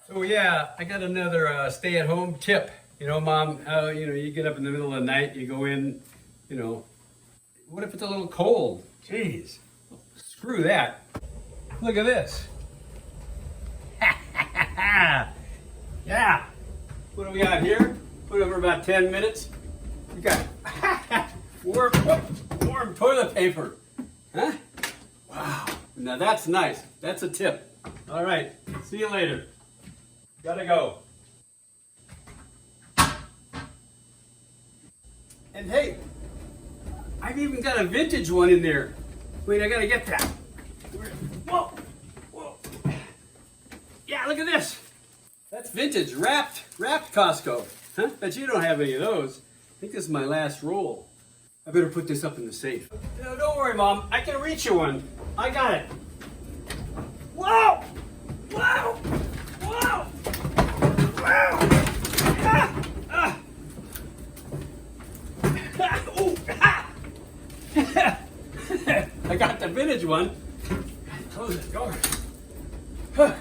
So yeah, I got another stay-at-home tip. You know, Mom, you get up in the middle of the night, you go in, what if it's a little cold? Jeez, screw that. Look at this. Yeah. What do we got here? Put it for about 10 minutes. We got warm toilet paper. Huh? Wow. Now that's nice. That's a tip. All right. See you later. Gotta go. And hey, I've even got a vintage one in there. Wait, I gotta get that. Whoa, whoa. Yeah, look at this. That's vintage, wrapped Costco. Huh? Bet you don't have any of those. I think this is my last roll. I better put this up in the safe. No, don't worry, Mom. I can reach you one. I got it. Whoa! Whoa! Whoa! Whoa! Ah! Ah! Ooh! Ah! I got the vintage one. Close the door. Huh.